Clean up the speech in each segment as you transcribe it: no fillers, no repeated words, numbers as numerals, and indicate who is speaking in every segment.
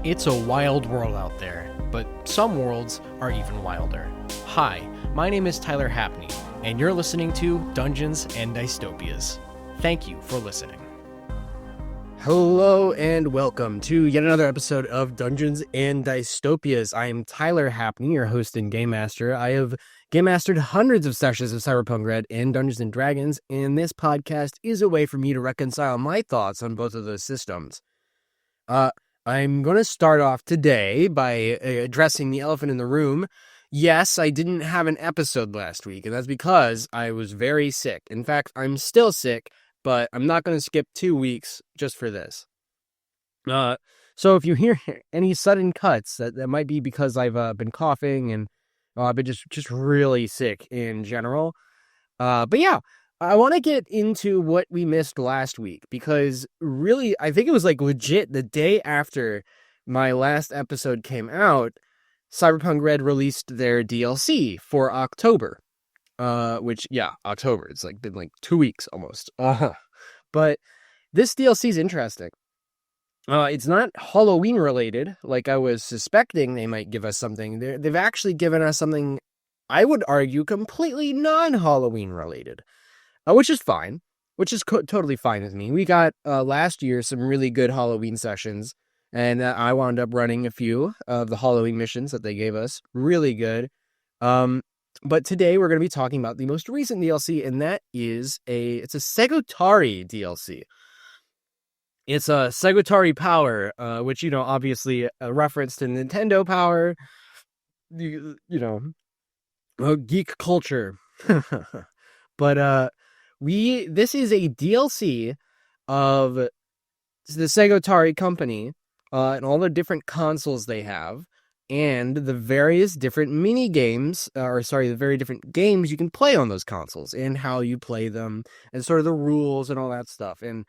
Speaker 1: It's a wild world out there, but some worlds are even wilder. Hi, my name is Tyler Hapney, and you're listening to Dungeons and Dystopias. Thank you for listening. Hello and welcome to yet another episode of Dungeons and Dystopias. I am Tyler Hapney, your host and Game Master. I have Game Mastered hundreds of sessions of Cyberpunk RED and Dungeons and Dragons, and this podcast is a way for me to reconcile my thoughts on both of those systems. I'm going to start off today by addressing the elephant in the room. Yes, I didn't have an episode last week, and that's because I was very sick. In fact, I'm still sick, but I'm not going to skip 2 weeks just for this. So if you hear any sudden cuts, that might be because I've been coughing and I've been just really sick in general. But yeah, I want to get into what we missed last week, because really, I think it was like legit the day after my last episode came out, Cyberpunk RED released their DLC for October. October. It's like been like 2 weeks almost. But this DLC is interesting. It's not Halloween related, like I was suspecting they might give us something. They've actually given us something, I would argue, completely non-Halloween related. Which is fine, which is totally fine with me. We got last year some really good Halloween sessions, and I wound up running a few of the Halloween missions that they gave us. Really good. But today we're going to be talking about the most recent DLC, and that is it's a Segotari DLC. It's a Segotari Power, which, obviously a reference to Nintendo Power, geek culture. But, this is a DLC of the Segotari company, and all the different consoles they have, and the various different the very different games you can play on those consoles, and how you play them, and sort of the rules and all that stuff. And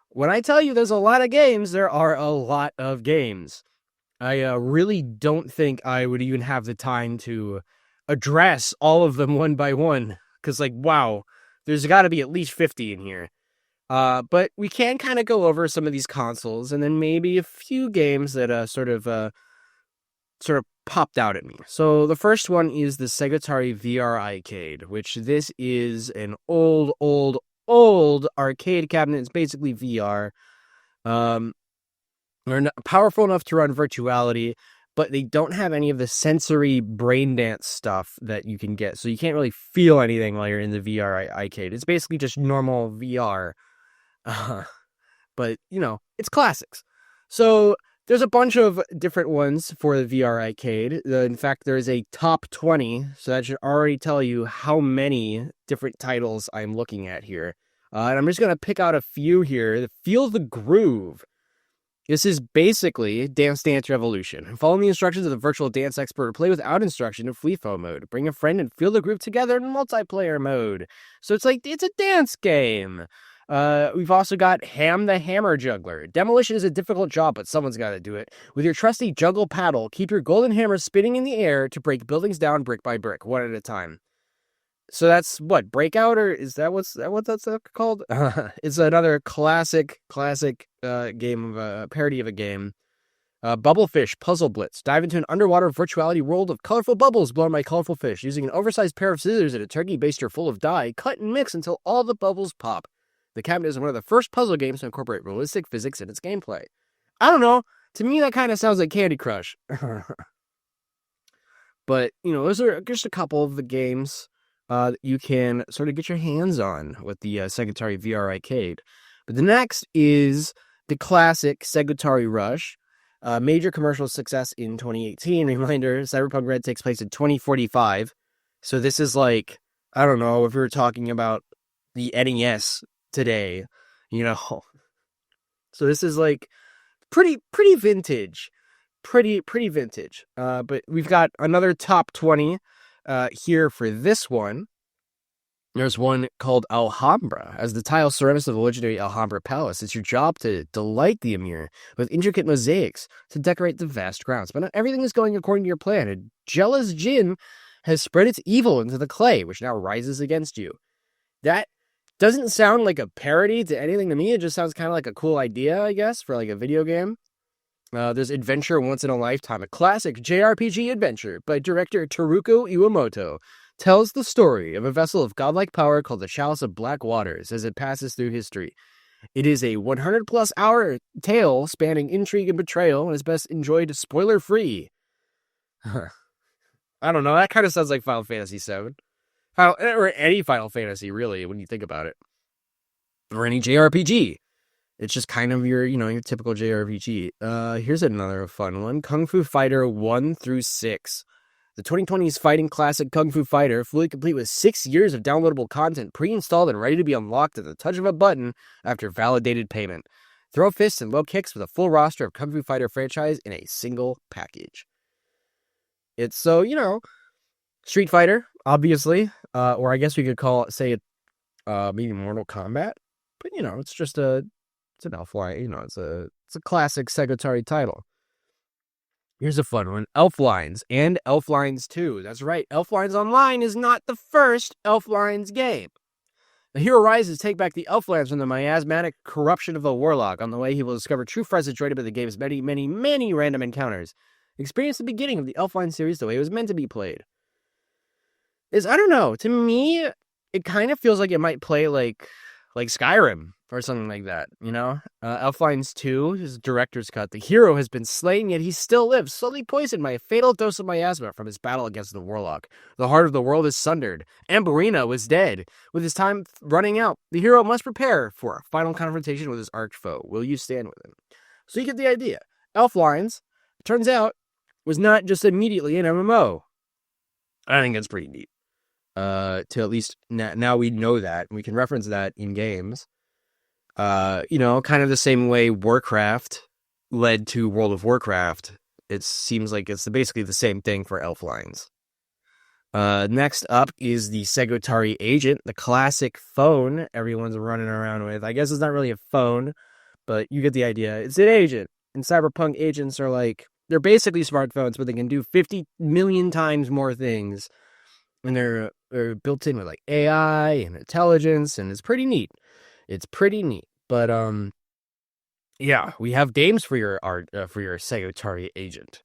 Speaker 1: when I tell you there's a lot of games, there are a lot of games. I really don't think I would even have the time to address all of them one by one, because, wow, there's got to be at least 50 in here. But we can kind of go over some of these consoles, and then maybe a few games that sort of popped out at me. So the first one is the Segotari VR Arcade, which this is an old arcade cabinet. It's basically VR. They're not powerful enough to run virtuality, but they don't have any of the sensory brain dance stuff that you can get. So you can't really feel anything while you're in the VR arcade. It's basically just normal VR. But, it's classics. So there's a bunch of different ones for the VR arcade. In fact, there's a top 20. So that should already tell you how many different titles I'm looking at here. And I'm just going to pick out a few here. Feel the Groove. This is basically Dance Dance Revolution. Follow the instructions of the virtual dance expert or play without instruction in free-flow mode. Bring a friend and feel the groove together in multiplayer mode. So it's a dance game. We've also got Ham the Hammer Juggler. Demolition is a difficult job, but someone's got to do it. With your trusty juggle paddle, keep your golden hammer spinning in the air to break buildings down brick by brick, one at a time. So that's what, Breakout, or is that what that's called? It's another classic game of a parody of a game. Bubblefish Puzzle Blitz. Dive into an underwater virtuality world of colorful bubbles blown by colorful fish. Using an oversized pair of scissors and a turkey baster full of dye, cut and mix until all the bubbles pop. The cabinet is one of the first puzzle games to incorporate realistic physics in its gameplay. I don't know. To me, that kind of sounds like Candy Crush. But, those are just a couple of the games that you can sort of get your hands on with the Segotari VR Arcade. But the next is the classic Segotari Rush, major commercial success in 2018. Reminder, Cyberpunk RED takes place in 2045. So this is I don't know, if we were talking about the NES today, So this is pretty vintage. Pretty vintage. But we've got another top 20 here for this one. There's one called Alhambra. As the tile ceramist of the legendary Alhambra Palace, it's your job to delight the Emir with intricate mosaics to decorate the vast grounds. But not everything is going according to your plan. A jealous djinn has spread its evil into the clay, which now rises against you. That doesn't sound like a parody to anything to me. It just sounds kind of like a cool idea, I guess, for a video game. There's Adventure Once in a Lifetime, a classic JRPG adventure by director Teruko Iwamoto. Tells the story of a vessel of godlike power called the Chalice of Black Waters as it passes through history. It is a 100-plus hour tale spanning intrigue and betrayal and is best enjoyed spoiler-free. I don't know, that kind of sounds like Final Fantasy VII. Or any Final Fantasy, really, when you think about it. Or any JRPG. It's just kind of your typical JRPG. Here's another fun one. Kung Fu Fighter 1 through 6. The 2020s fighting classic Kung Fu Fighter, fully complete with 6 years of downloadable content pre-installed and ready to be unlocked at the touch of a button after validated payment. Throw fists and low kicks with a full roster of Kung Fu Fighter franchise in a single package. It's Street Fighter, obviously, or I guess we could say it maybe Mortal Kombat, but it's just it's an Elfline, it's a classic Segotari title. Here's a fun one. Elflines and Elflines 2. That's right, Elflines Online is not the first Elflines game. The hero rises to take back the Elflands from the miasmatic corruption of the Warlock. On the way, he will discover true friends joined by the game's many, many, many random encounters. Experience the beginning of the Elfline series the way it was meant to be played. I don't know, to me, it kind of feels like it might play like Skyrim or something like that, Elflines 2, his director's cut. The hero has been slain, yet he still lives, slowly poisoned by a fatal dose of miasma from his battle against the Warlock. The heart of the world is sundered. Amberina was dead. With his time running out, the hero must prepare for a final confrontation with his arch foe. Will you stand with him? So you get the idea. Elflines, it turns out, was not just immediately an MMO. I think that's pretty neat. To at least now we know that, and we can reference that in games. Kind of the same way Warcraft led to World of Warcraft. It seems like it's basically the same thing for Elflines. Next up is the Segotari Agent, the classic phone everyone's running around with. I guess it's not really a phone, but you get the idea. It's an agent, and Cyberpunk agents are they're basically smartphones, but they can do 50 million times more things. And they're built in with AI and intelligence, and it's pretty neat. But yeah, we have games for your Segotari Agent.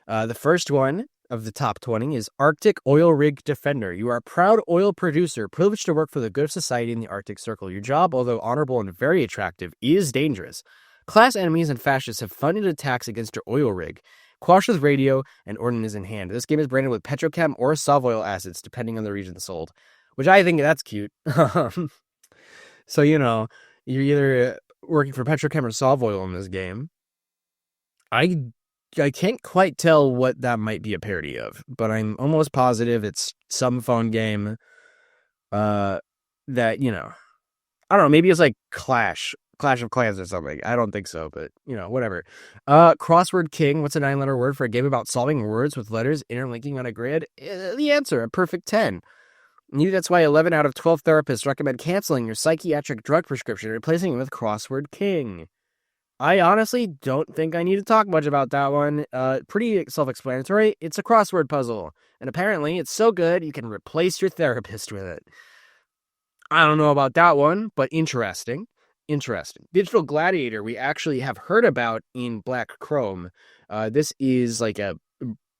Speaker 1: The first one of the top 20 is Arctic Oil Rig Defender. You are a proud oil producer, privileged to work for the good of society in the Arctic Circle. Your job, although honorable and very attractive, is dangerous. Class enemies and fascists have funded attacks against your oil rig. Quash with radio and ordnance in hand. This game is branded with petrochem or Savoil acids, depending on the region sold, which I think that's cute. So, you're either working for petrochem or Savoil in this game. I can't quite tell what that might be a parody of, but I'm almost positive it's some phone game that, I don't know, maybe it's like Clash of Clans or something. I don't think so, but, whatever. Crossword King, what's a 9-letter word for a game about solving words with letters interlinking on a grid? The answer, a perfect 10. Maybe that's why 11 out of 12 therapists recommend canceling your psychiatric drug prescription and replacing it with Crossword King. I honestly don't think I need to talk much about that one. Pretty self-explanatory. It's a crossword puzzle, and apparently it's so good you can replace your therapist with it. I don't know about that one, but interesting. Digital Gladiator, we actually have heard about in Black Chrome. This is like a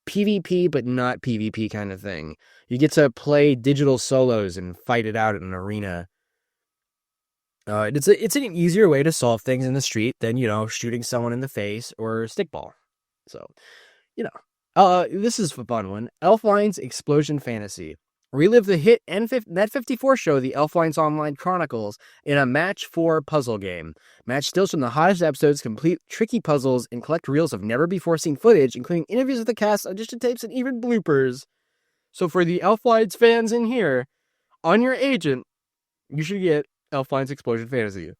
Speaker 1: PvP, but not PvP kind of thing. You get to play digital solos and fight it out in an arena. It's an easier way to solve things in the street than, shooting someone in the face or stickball. So, this is a fun one. Elflines Explosion Fantasy. Relive the hit Net54 show, The Elflines Online Chronicles, in a Match 4 puzzle game. Match stills from the hottest episodes, complete tricky puzzles, and collect reels of never-before-seen footage, including interviews with the cast, audition tapes, and even bloopers. So for the Elflines fans in here, on your agent, you should get Elflines Explosion Fantasy.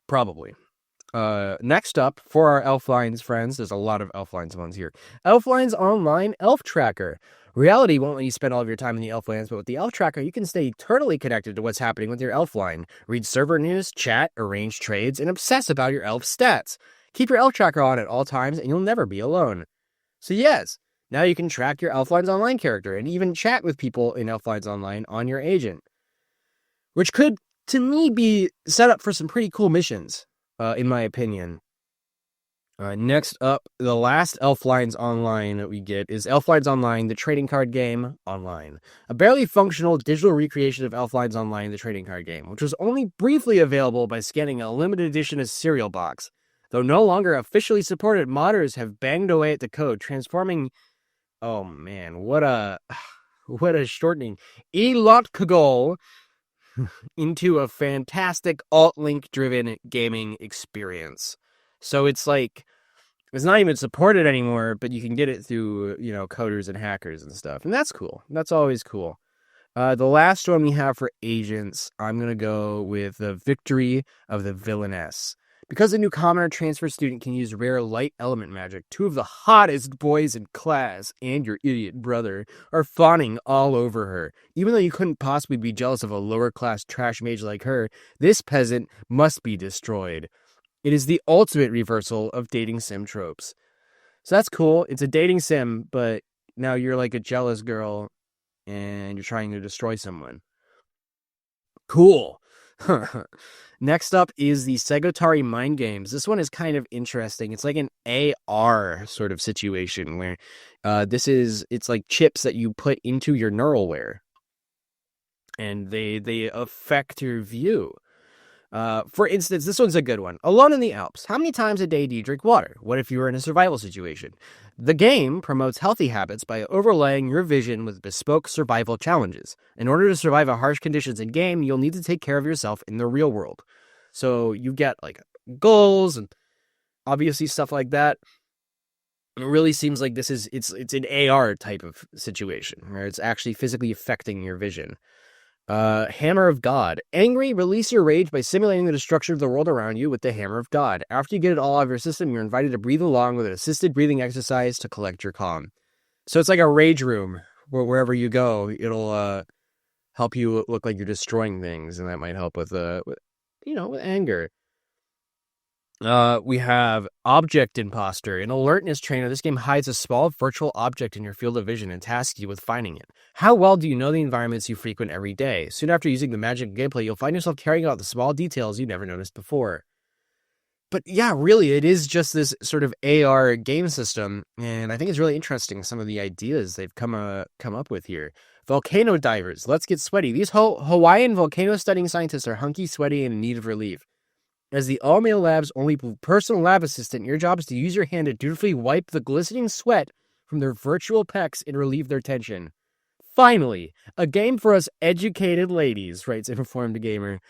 Speaker 1: Probably. Next up, for our Elflines friends, there's a lot of Elflines ones here. Elflines Online Elf Tracker. Reality won't let you spend all of your time in the Elflands, but with the Elf Tracker, you can stay eternally connected to what's happening with your Elfline. Read server news, chat, arrange trades, and obsess about your Elf stats. Keep your Elf Tracker on at all times, and you'll never be alone. So yes, now you can track your Elflines Online character, and even chat with people in Elflines Online on your agent. Which could, to me, be set up for some pretty cool missions, in my opinion. Next up, the last Elflines Online that we get is Elflines Online, the trading card game online. A barely functional digital recreation of Elflines Online, the trading card game, which was only briefly available by scanning a limited edition of cereal box. Though no longer officially supported, modders have banged away at the code, transforming... Oh man, what a shortening. Elotcagol into a fantastic alt-link driven gaming experience. So it's like... It's not even supported anymore, but you can get it through, coders and hackers and stuff. And that's cool. That's always cool. The last one we have for agents, I'm going to go with the Victory of the Villainess. Because a new commoner transfer student can use rare light element magic, two of the hottest boys in class and your idiot brother are fawning all over her. Even though you couldn't possibly be jealous of a lower class trash mage like her, this peasant must be destroyed. It is the ultimate reversal of dating sim tropes. So that's cool. It's a dating sim, but now you're like a jealous girl and you're trying to destroy someone. Cool. Next up is the Segotari Mind Games. This one is kind of interesting. It's like an AR sort of situation where it's like chips that you put into your neuralware. And they affect your view. For instance, this one's a good one. Alone in the Alps. How many times a day do you drink water? What if you were in a survival situation? The game promotes healthy habits by overlaying your vision with bespoke survival challenges. In order to survive harsh conditions in game, you'll need to take care of yourself in the real world. So you get like goals and obviously stuff like that. It really seems like it's an AR type of situation where it's actually physically affecting your vision. Hammer of God. Angry, release your rage by simulating the destruction of the world around you with the Hammer of God. After you get it all out of your system, you're invited to breathe along with an assisted breathing exercise to collect your calm. So it's like a rage room where wherever you go, it'll help you look like you're destroying things, and that might help with anger. We have Object Imposter. An alertness trainer, this game hides a small virtual object in your field of vision and tasks you with finding it. How well do you know the environments you frequent every day? Soon after using the magic gameplay, you'll find yourself carrying out the small details you never noticed before. But yeah, really, it is just this sort of AR game system, and I think it's really interesting some of the ideas they've come up with here. Volcano divers. Let's get sweaty. These Hawaiian volcano studying scientists are hunky, sweaty, and in need of relief. As the all-male lab's only personal lab assistant, your job is to use your hand to dutifully wipe the glistening sweat from their virtual pecs and relieve their tension. Finally, a game for us educated ladies, writes Informed Gamer.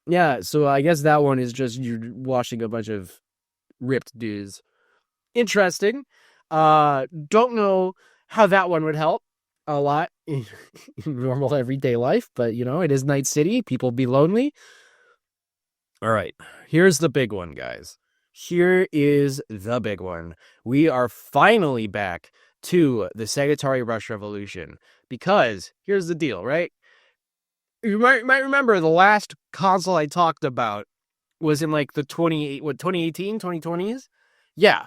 Speaker 1: Yeah, so I guess that one is just you washing a bunch of ripped dudes. Interesting. Don't know how that one would help a lot in normal everyday life, but it is Night City. People be lonely. All right, here's the big one, guys. Here is the big one. We are finally back to the Segotari Rush Revolution. Because, here's the deal, right? You might remember the last console I talked about was in like the 2018, 2020s? Yeah.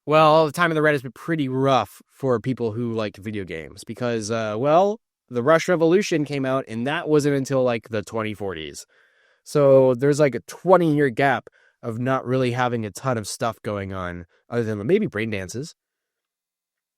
Speaker 1: Well, the time of the Red has been pretty rough for people who like video games. Because, the Rush Revolution came out, and that wasn't until like the 2040s. So there's like a 20-year gap of not really having a ton of stuff going on, other than maybe brain dances.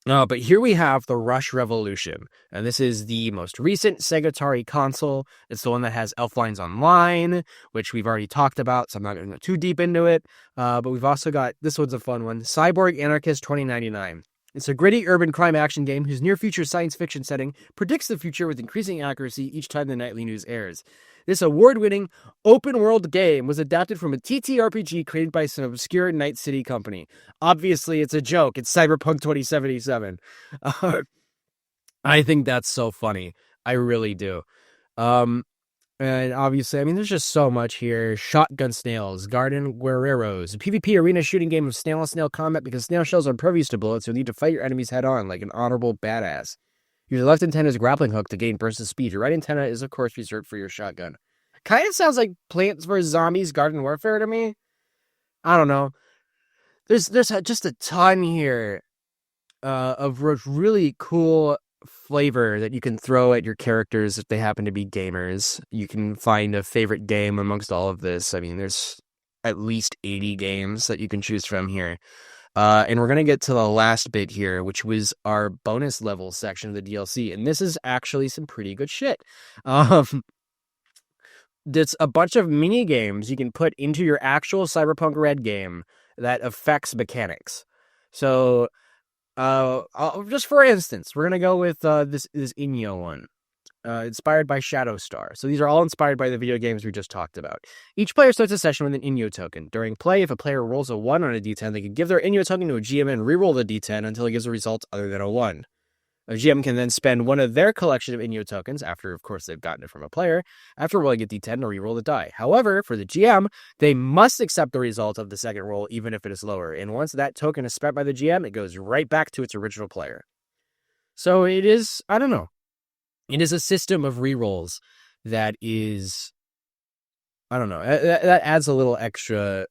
Speaker 1: But here we have the Rush Revolution, and this is the most recent Segotari console. It's the one that has Elflines Online, which we've already talked about, so I'm not going to go too deep into it. But we've also got, this one's a fun one, Cyborg Anarchist 2099. It's a gritty urban crime action game whose near-future science fiction setting predicts the future with increasing accuracy each time the nightly news airs. This award-winning open-world game was adapted from a TTRPG created by some obscure Night City company. Obviously, it's a joke. It's Cyberpunk 2077. I think that's so funny. I really do. And obviously, there's just so much here. Shotgun snails, garden guerreros, a PvP arena shooting game of snail-on-snail combat because snail shells are impervious to bullets, so you need to fight your enemies head-on like an honorable badass. Use your left antenna's grappling hook to gain burst of speed. Your right antenna is, of course, reserved for your shotgun. Kind of sounds like Plants vs. Zombies Garden Warfare to me. I don't know. There's just a ton here of really cool flavor that you can throw at your characters if they happen to be gamers. You can find a favorite game amongst all of this. There's at least 80 games that you can choose from here. And we're going to get to the last bit here, which was our bonus level section of the DLC. And this is actually some pretty good shit. There's a bunch of mini games you can put into your actual Cyberpunk Red game that affects mechanics. So, just for instance, we're going to go with this Inyo one. Inspired by Shadow Star. So these are all inspired by the video games we just talked about. Each player starts a session with an Inyo token. During play, if a player rolls a 1 on a D10, they can give their Inyo token to a GM and reroll the D10 until it gives a result other than a 1. A GM can then spend one of their collection of Inyo tokens, after, of course, they've gotten it from a player, after rolling a D10 to reroll the die. However, for the GM, they must accept the result of the second roll, even if it is lower. And once that token is spent by the GM, it goes right back to its original player. So it is, I don't know. It is a system of rerolls that is, I don't know, that adds a little extra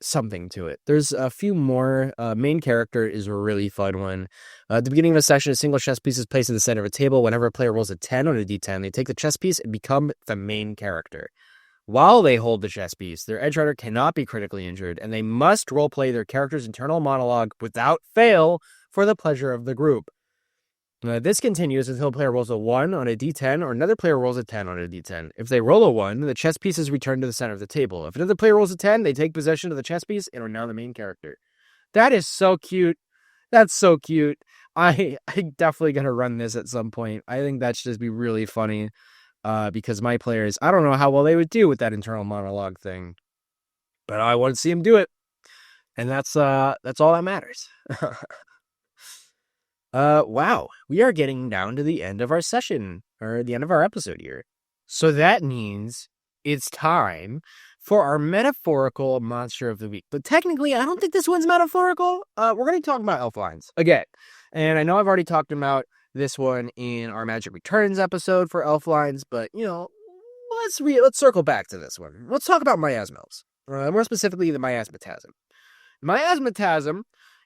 Speaker 1: something to it. There's a few more. Main character is a really fun one. At the beginning of a session, a single chess piece is placed in the center of a table. Whenever a player rolls a 10 on a d10, they take the chess piece and become the main character. While they hold the chess piece, their edge rider cannot be critically injured, and they must roleplay their character's internal monologue without fail for the pleasure of the group. This continues until a player rolls a 1 on a d10 or another player rolls a 10 on a d10. If they roll a 1, the chess piece is returned to the center of the table. If another player rolls a 10, they take possession of the chess piece and are now the main character. That is so cute. That's so cute. I'm definitely going to run this at some point. I think that should just be really funny because my players, I don't know how well they would do with that internal monologue thing, but I want to see them do it. And that's all that matters. Wow, we are getting down to the end of our session, or the end of our episode here. So that means it's time for our metaphorical monster of the week. But technically, I don't think this one's metaphorical. We're going to talk about elf lines again. And I know I've already talked about this one in our Magic Returns episode for elf lines, but, you know, let's circle back to this one. Let's talk about miasma elves. More specifically, the miasmatasm. Miasmatasm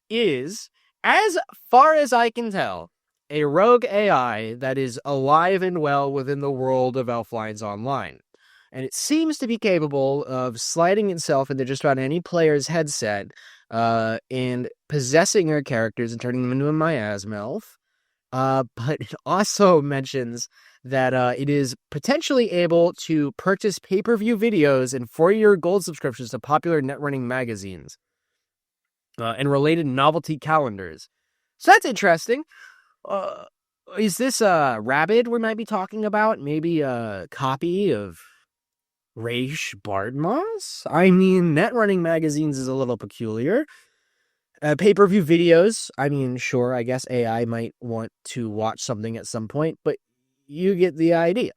Speaker 1: is, as far as I can tell, a rogue AI that is alive and well within the world of Elflines Online. And it seems to be capable of sliding itself into just about any player's headset and possessing their characters and turning them into a miasma elf. But it also mentions that it is potentially able to purchase pay-per-view videos and 4-year gold subscriptions to popular net-running magazines. And related novelty calendars. So that's interesting. Is this a Rabid we might be talking about? Maybe a copy of Raish Bardmas? I mean, net running magazines is a little peculiar. Pay-per-view videos, I mean, sure, I guess AI might want to watch something at some point, but you get the idea.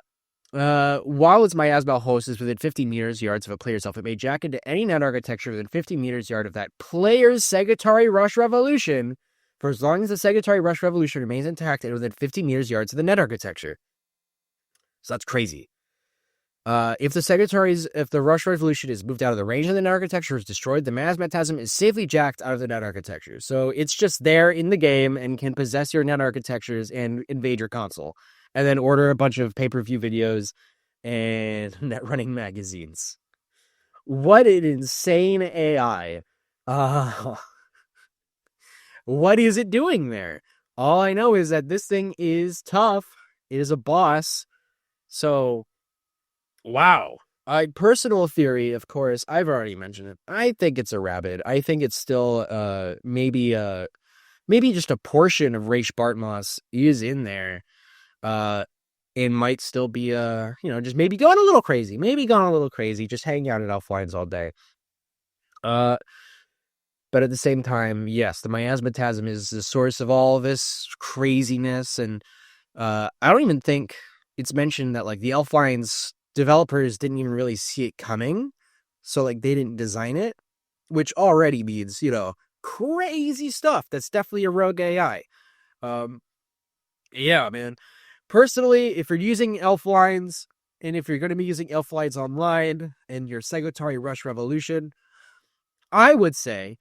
Speaker 1: While its miasma host is within 50 meters yards of a player's elf, it may jack into any net architecture within 50 meters yard of that player's Segotari Rush Revolution for as long as the Segotari Rush Revolution remains intact and within 50 meters yards of the net architecture. So that's crazy. If the Rush Revolution is moved out of the range of the net architecture or is destroyed, the miasmatasm is safely jacked out of the net architecture. So it's just there in the game and can possess your net architectures and invade your console. And then order a bunch of pay-per-view videos and net-running magazines. What an insane AI. What is it doing there? All I know is that this thing is tough. It is a boss. So, wow. Personal theory, of course, I've already mentioned it. I think it's a Rabid. I think it's still maybe just a portion of Raish Bartmoss is in there. It might still be, just maybe going a little crazy, just hanging out at Elflines all day. But at the same time, yes, the miasmatasm is the source of all this craziness. And, I don't even think it's mentioned that, like, the Elflines developers didn't even really see it coming. So, like, they didn't design it, which already means, crazy stuff. That's definitely a rogue AI. Yeah, man. Personally, if you're using Elflines, and if you're going to be using Elflines Online and your Segotari Rush Revolution, I would say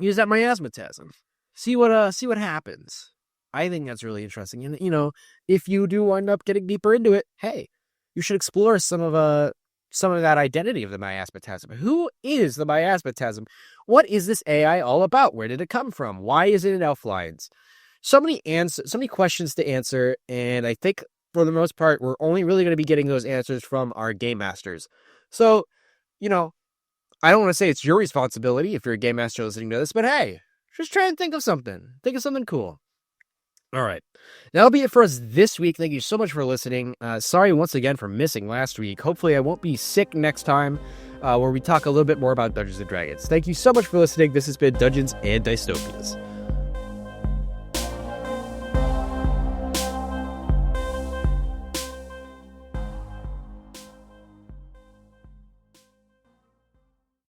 Speaker 1: use that miasmatasm. See what happens. I think that's really interesting. And if you do wind up getting deeper into it, hey, you should explore some of some of that identity of the miasmatasm. Who is the miasmatasm? What is this AI all about? Where did it come from? Why is it in Elflines? So many questions to answer, and I think for the most part, we're only really going to be getting those answers from our game masters. So, I don't want to say it's your responsibility if you're a game master listening to this, but hey, just try and think of something. Think of something cool. All right. That'll be it for us this week. Thank you so much for listening. Sorry once again for missing last week. Hopefully I won't be sick next time where we talk a little bit more about Dungeons & Dragons. Thank you so much for listening. This has been Dungeons and Dystopias.